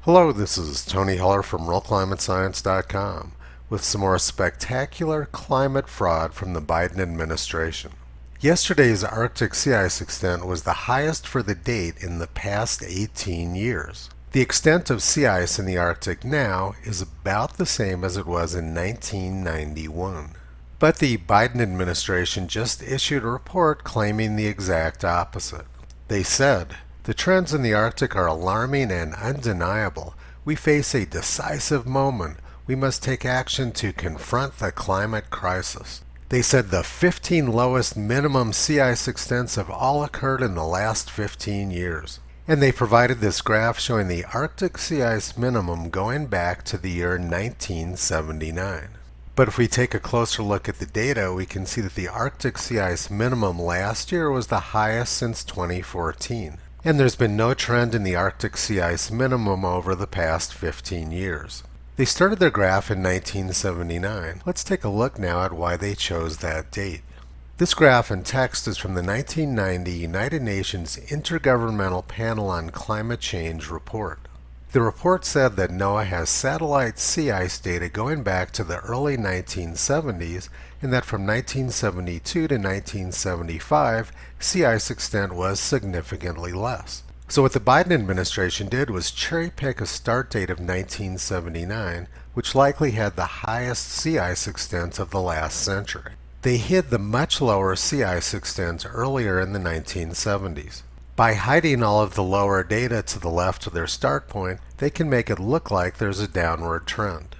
Hello, this is Tony Heller from RealClimateScience.com with some more spectacular climate fraud from the Biden administration. Yesterday's Arctic sea ice extent was the highest for the date in the past 18 years. The extent of sea ice in the Arctic now is about the same as it was in 1991. But the Biden administration just issued a report claiming the exact opposite. They said, "The trends in the Arctic are alarming and undeniable. We face a decisive moment. We must take action to confront the climate crisis." They said the 15 lowest minimum sea ice extents have all occurred in the last 15 years. And they provided this graph showing the Arctic sea ice minimum going back to the year 1979. But if we take a closer look at the data, we can see that the Arctic sea ice minimum last year was the highest since 2014. And there's been no trend in the Arctic sea ice minimum over the past 15 years. They started their graph in 1979. Let's take a look now at why they chose that date. This graph and text is from the 1990 United Nations Intergovernmental Panel on Climate Change report. The report said that NOAA has satellite sea ice data going back to the early 1970s, and that from 1972 to 1975, sea ice extent was significantly less. So what the Biden administration did was cherry pick a start date of 1979, which likely had the highest sea ice extent of the last century. They hid the much lower sea ice extent earlier in the 1970s. By hiding all of the lower data to the left of their start point, they can make it look like there's a downward trend.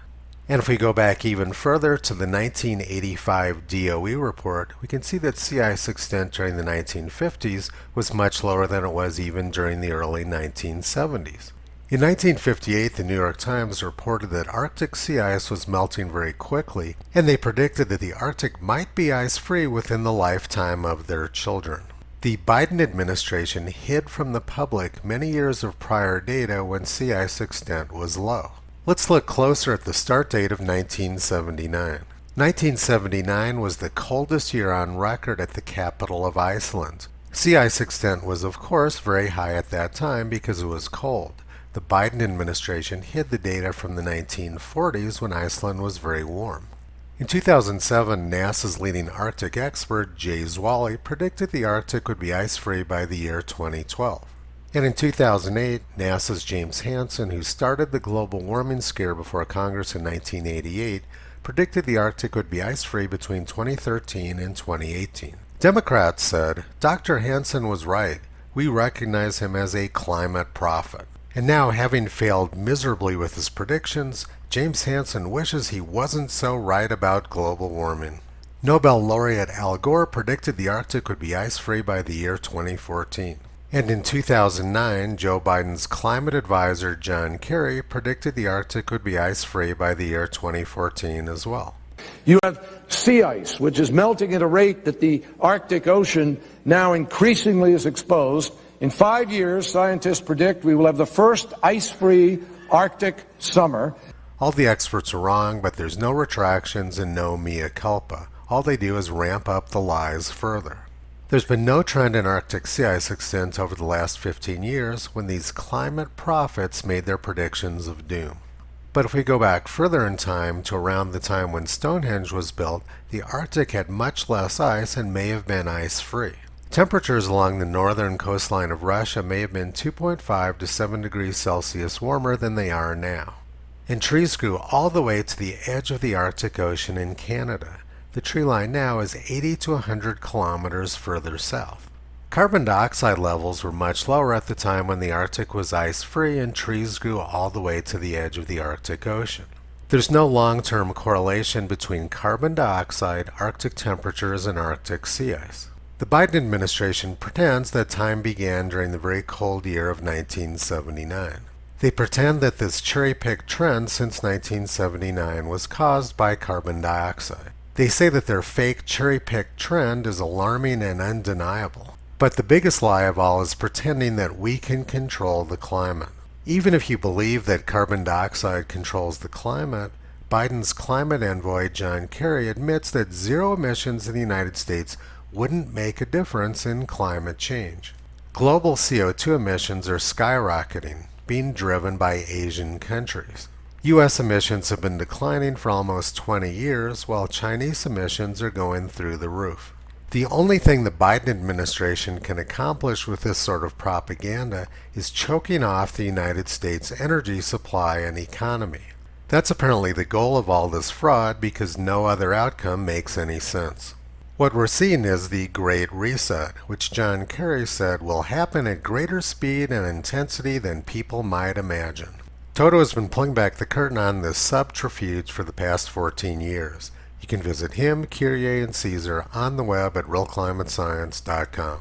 And if we go back even further to the 1985 DOE report, we can see that sea ice extent during the 1950s was much lower than it was even during the early 1970s. In 1958, the New York Times reported that Arctic sea ice was melting very quickly, and they predicted that the Arctic might be ice-free within the lifetime of their children. The Biden administration hid from the public many years of prior data when sea ice extent was low. Let's look closer at the start date of 1979. 1979 was the coldest year on record at the capital of Iceland. Sea ice extent was of course very high at that time because it was cold. The Biden administration hid the data from the 1940s when Iceland was very warm. In 2007, NASA's leading Arctic expert, Jay Zwally, predicted the Arctic would be ice-free by the year 2012. And in 2008, NASA's James Hansen, who started the global warming scare before Congress in 1988, predicted the Arctic would be ice-free between 2013 and 2018. Democrats said, "Dr. Hansen was right. We recognize him as a climate prophet." And now, having failed miserably with his predictions, James Hansen wishes he wasn't so right about global warming. Nobel laureate Al Gore predicted the Arctic would be ice-free by the year 2014. And in 2009, Joe Biden's climate advisor John Kerry predicted the Arctic would be ice-free by the year 2014 as well. You have sea ice, which is melting at a rate that the Arctic Ocean now increasingly is exposed. In 5 years, scientists predict we will have the first ice-free Arctic summer. All the experts are wrong, but there's no retractions and no mea culpa. All they do is ramp up the lies further. There's been no trend in Arctic sea ice extent over the last 15 years when these climate prophets made their predictions of doom. But if we go back further in time to around the time when Stonehenge was built, the Arctic had much less ice and may have been ice-free. Temperatures along the northern coastline of Russia may have been 2.5 to 7 degrees Celsius warmer than they are now. And trees grew all the way to the edge of the Arctic Ocean in Canada. The tree line now is 80 to 100 kilometers further south. Carbon dioxide levels were much lower at the time when the Arctic was ice-free and trees grew all the way to the edge of the Arctic Ocean. There's no long-term correlation between carbon dioxide, Arctic temperatures, and Arctic sea ice. The Biden administration pretends that time began during the very cold year of 1979. They pretend that this cherry-picked trend since 1979 was caused by carbon dioxide. They say that their fake cherry-picked trend is alarming and undeniable. But the biggest lie of all is pretending that we can control the climate. Even if you believe that carbon dioxide controls the climate, Biden's climate envoy John Kerry admits that zero emissions in the United States wouldn't make a difference in climate change. Global CO2 emissions are skyrocketing, being driven by Asian countries. U.S. emissions have been declining for almost 20 years, while Chinese emissions are going through the roof. The only thing the Biden administration can accomplish with this sort of propaganda is choking off the United States energy supply and economy. That's apparently the goal of all this fraud because no other outcome makes any sense. What we're seeing is the Great Reset, which John Kerry said will happen at greater speed and intensity than people might imagine. Toto has been pulling back the curtain on this subterfuge for the past 14 years. You can visit him, Kyrie, and Caesar on the web at realclimatescience.com.